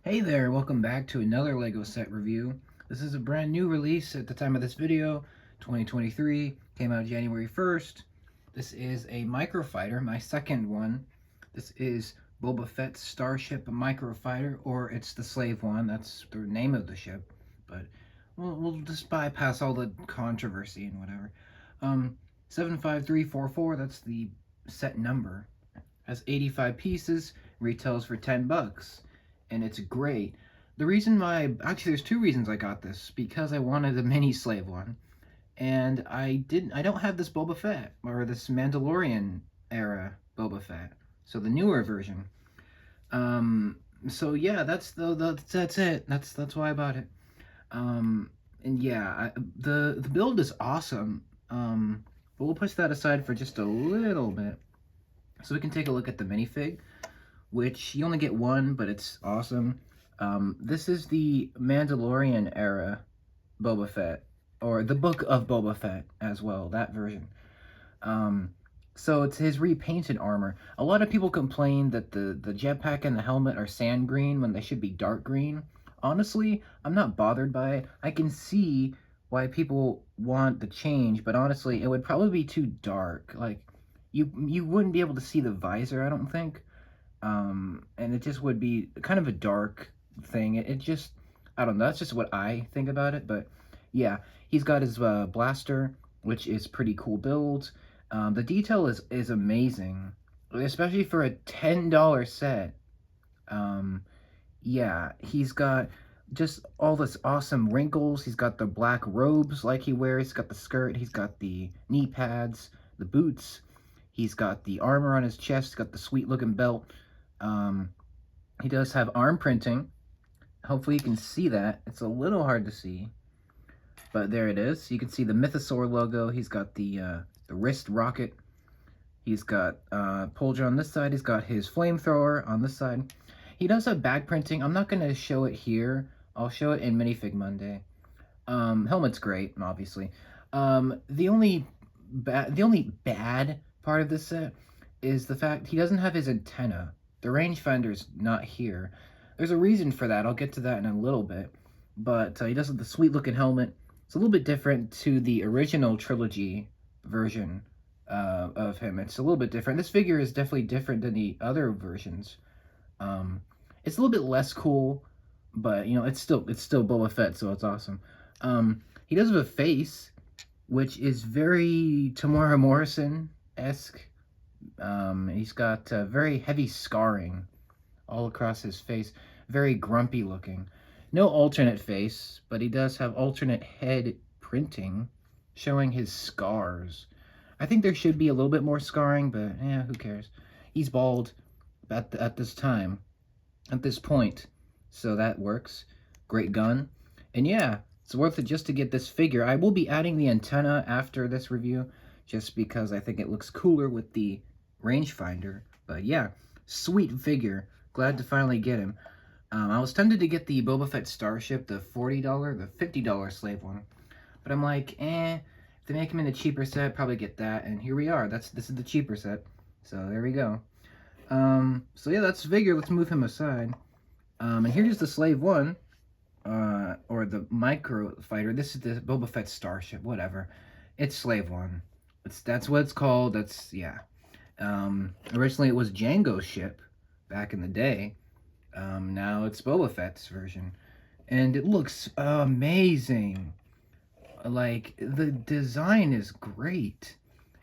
Hey there, welcome back to another LEGO set review. This is a brand new release at the time of this video, 2023, came out January 1st. This is a Microfighter, my second one. This is Boba Fett's Starship Microfighter, or it's the Slave One, that's the name of the ship, but we'll just bypass all the controversy and whatever. 75344, that's the set number. Has 85 pieces, retails for 10 bucks. And it's great. The reason why, actually there's two reasons I got this, because I wanted a mini slave one, and I don't have this Boba Fett, or this Mandalorian era Boba Fett, so the newer version. Um, so yeah, that's it, that's why I bought it. And yeah, the build is awesome, but we'll push that aside for just a little bit, so we can take a look at the minifig, which you only get one, but it's awesome. This is the Mandalorian era Boba Fett, or the Book of Boba Fett as well, that version. So it's his repainted armor. A lot of people complain that the jetpack and the helmet are sand green when they should be dark green. Honestly, I'm not bothered by it. I can see why people want the change, but honestly, it would probably be too dark. Like, you wouldn't be able to see the visor, I don't think. And it just would be kind of a dark thing. It just, I don't know, that's just what I think about it, but yeah, he's got his blaster, which is pretty cool build. The detail is amazing, especially for a $10 set. Yeah, he's got just all this awesome wrinkles. He's got the black robes like he wears. He's got the skirt. He's got the knee pads, the boots. He's got the armor on his chest. He's got the sweet looking belt. Um, he does have arm printing. Hopefully you can see that. It's a little hard to see, but there it is. You can see the Mythosaur logo. He's got the wrist rocket. He's got Polger on this side. He's got his flamethrower on this side. He does have bag printing. I'm not going to show it here. I'll show it in Minifig Monday. Helmet's great, obviously. The only bad part of this set is the fact he doesn't have his antenna. The rangefinder's not here. There's a reason for that. I'll get to that in a little bit. But he does have the sweet-looking helmet. It's a little bit different to the original trilogy version of him. It's a little bit different. This figure is definitely different than the other versions. It's a little bit less cool, but you know, it's still Boba Fett, so it's awesome. He does have a face, which is very Tamora Morrison-esque. He's got very heavy scarring all across his face, very grumpy looking. No alternate face, but he does have alternate head printing showing his scars. I think there should be a little bit more scarring, but yeah, who cares? He's bald at this time, at this point, so that works. Great gun. And yeah, it's worth it just to get this figure. I will be adding the antenna after this review, just because I think it looks cooler with the rangefinder. But yeah, sweet figure. Glad to finally get him. I was tempted to get the Boba Fett Starship, the $40, the $50 slave one. But I'm like, if they make him in the cheaper set, probably get that. And here we are. This is the cheaper set. So there we go. So yeah, that's figure. Let's move him aside. And here's the slave one, or the Microfighter. This is the Boba Fett Starship, whatever. It's slave one. That's what it's called. That's, yeah. Originally it was Django's ship back in the day. Now it's Boba Fett's version. And it looks amazing. Like, the design is great.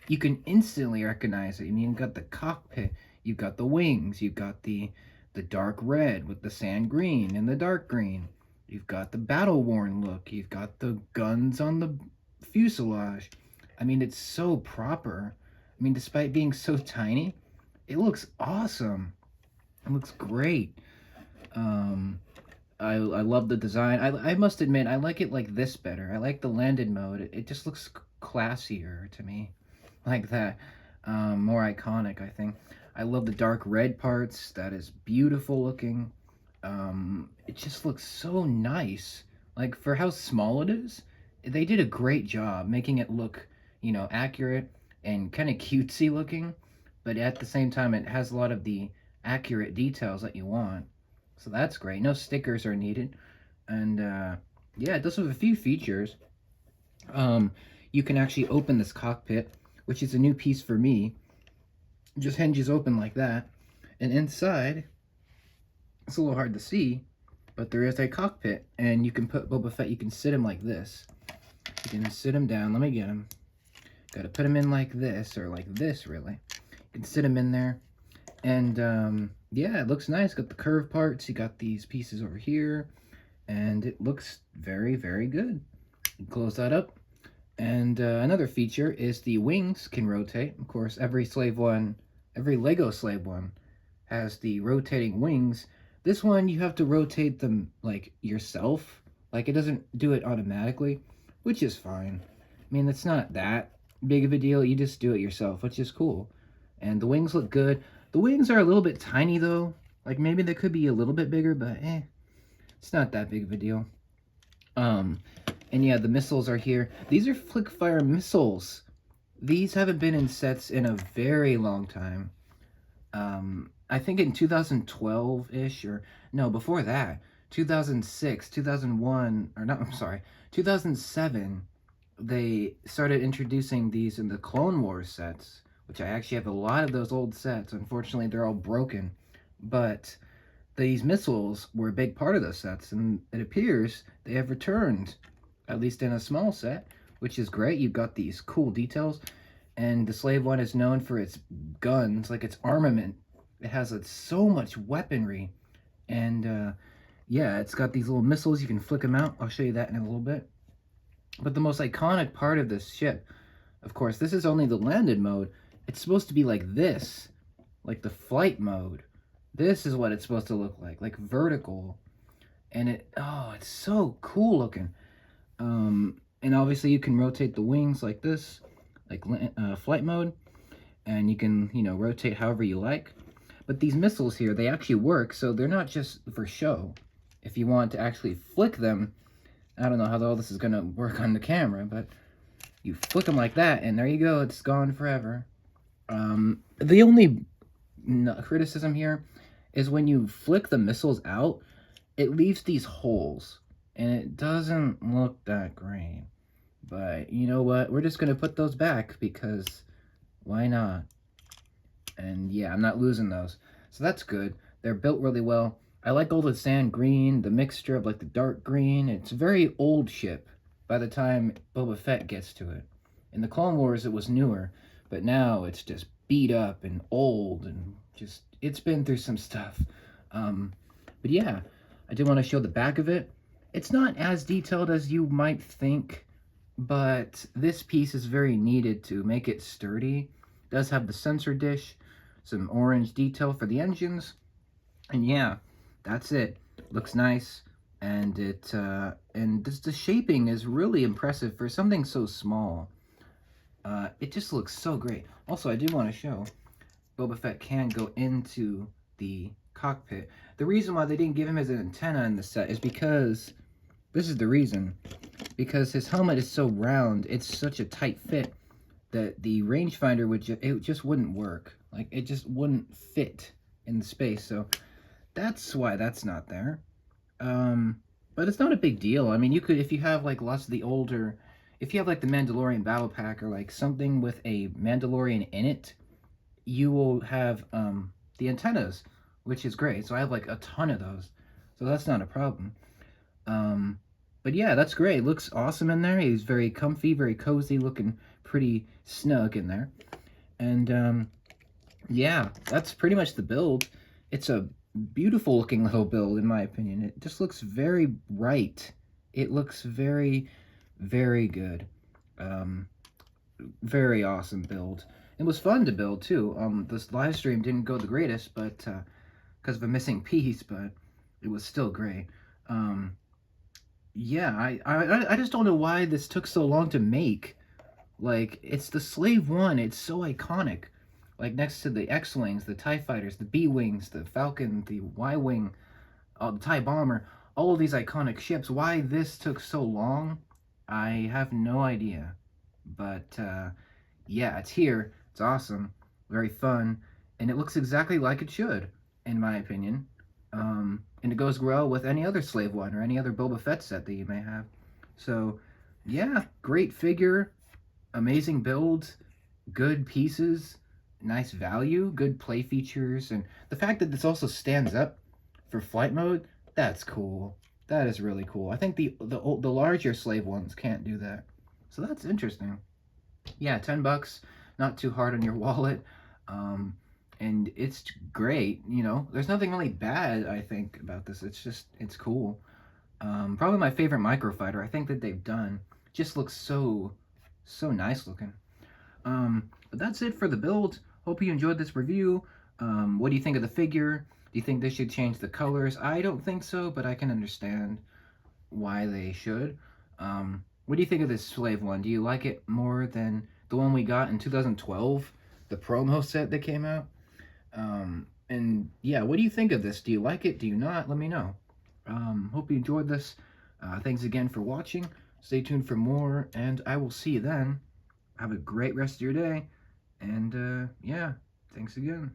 You can instantly recognize it. I mean, you've got the cockpit, you've got the wings, you've got the dark red with the sand green and the dark green. You've got the battle-worn look. You've got the guns on the fuselage. I mean, it's so proper. I mean, despite being so tiny, it looks awesome. It looks great. I love the design. I must admit, I like it like this better. I like the landed mode. It just looks classier to me. Like that. More iconic, I think. I love the dark red parts. That is beautiful looking. It just looks so nice. Like, for how small it is, they did a great job making it look, you know, accurate and kind of cutesy looking, but at the same time, it has a lot of the accurate details that you want. So that's great. No stickers are needed. And yeah, it does have a few features. Um, you can actually open this cockpit, which is a new piece for me. It just hinges open like that. And inside, it's a little hard to see, but there is a cockpit. And you can put Boba Fett, you can sit him like this. You can sit him down. Let me get him. Got to put him in like this, or like this, really. You can sit him in there. And yeah, it looks nice. Got the curved parts. You got these pieces over here. And it looks very, very good. Close that up. And another feature is the wings can rotate. Of course, every Lego Slave one has the rotating wings. This one, you have to rotate them, like, yourself. Like, it doesn't do it automatically, which is fine. I mean, it's not that big of a deal. You just do it yourself, which is cool. And the wings look good. The wings are a little bit tiny, though. Like, maybe they could be a little bit bigger, but it's not that big of a deal. And yeah, the missiles are here. These are flick fire missiles. These haven't been in sets in a very long time. I think in 2012-ish, or no, before that, 2006, 2001, or not, I'm sorry, 2007, they started introducing these in the Clone Wars sets, which I actually have a lot of those old sets. Unfortunately, they're all broken, but these missiles were a big part of those sets, and it appears they have returned, at least in a small set, which is great. You've got these cool details, and the Slave One is known for its guns, like its armament. It has so much weaponry, and yeah, it's got these little missiles. You can flick them out. I'll show you that in a little bit. But the most iconic part of this ship, of course, this is only the landed mode. It's supposed to be like this, like the flight mode. This is what it's supposed to look like vertical. And it's so cool looking. And obviously you can rotate the wings like this, like flight mode. And you can, rotate however you like. But these missiles here, they actually work, so they're not just for show. If you want to actually flick them, I don't know how all this is going to work on the camera, but you flick them like that, and there you go, it's gone forever. The only criticism here is when you flick the missiles out, it leaves these holes, and it doesn't look that great. But you know what? We're just going to put those back, because why not? And yeah, I'm not losing those. So that's good. They're built really well. I like all the sand green, the mixture of like the dark green. It's a very old ship by the time Boba Fett gets to it. In the Clone Wars, it was newer, but now it's just beat up and old and just, it's been through some stuff. But yeah, I did want to show the back of it. It's not as detailed as you might think, but this piece is very needed to make it sturdy. It does have the sensor dish, some orange detail for the engines, and yeah, that's it. Looks nice, and the shaping is really impressive for something so small. It just looks so great. Also, I do want to show Boba Fett can go into the cockpit. The reason why they didn't give him his antenna in the set is because, this is the reason, because his helmet is so round, it's such a tight fit that the rangefinder it just wouldn't work. Like, it just wouldn't fit in the space, so that's why that's not there. But it's not a big deal. I mean, you could, if you have like lots of the older, if you have like the Mandalorian Battle Pack or like something with a Mandalorian in it, you will have the antennas, which is great. So I have like a ton of those, so that's not a problem. But yeah, that's great. It looks awesome in there. He's very comfy, very cozy, looking pretty snug in there. And yeah, that's pretty much the build. It's a beautiful looking little build, in my opinion. It just looks very bright. It looks very, very good. Very awesome build. It was fun to build too. This live stream didn't go the greatest, but because of a missing piece, but it was still great. Yeah, I just don't know why this took so long to make. Like, it's the Slave One. It's so iconic. Like, next to the X-Wings, the TIE Fighters, the B-Wings, the Falcon, the Y-Wing, the TIE Bomber, all of these iconic ships. Why this took so long, I have no idea. But, yeah, it's here. It's awesome. Very fun. And it looks exactly like it should, in my opinion. And it goes well with any other Slave One or any other Boba Fett set that you may have. So, yeah, great figure, amazing build, good pieces, nice value, good play features, and the fact that this also stands up for flight mode, that's cool. That is really cool. I think the larger Slave Ones can't do that. So that's interesting. Yeah, $10, not too hard on your wallet. Um, and it's great, you know. There's nothing really bad, I think, about this. It's cool. Probably my favorite Microfighter I think that they've done. Just looks so nice looking. But that's it for the build. Hope you enjoyed this review. What do you think of the figure? Do you think they should change the colors? I don't think so, but I can understand why they should. What do you think of this Slave One? Do you like it more than the one we got in 2012? The promo set that came out? And yeah, what do you think of this? Do you like it? Do you not? Let me know. Hope you enjoyed this. Thanks again for watching. Stay tuned for more, and I will see you then. Have a great rest of your day. And yeah, thanks again.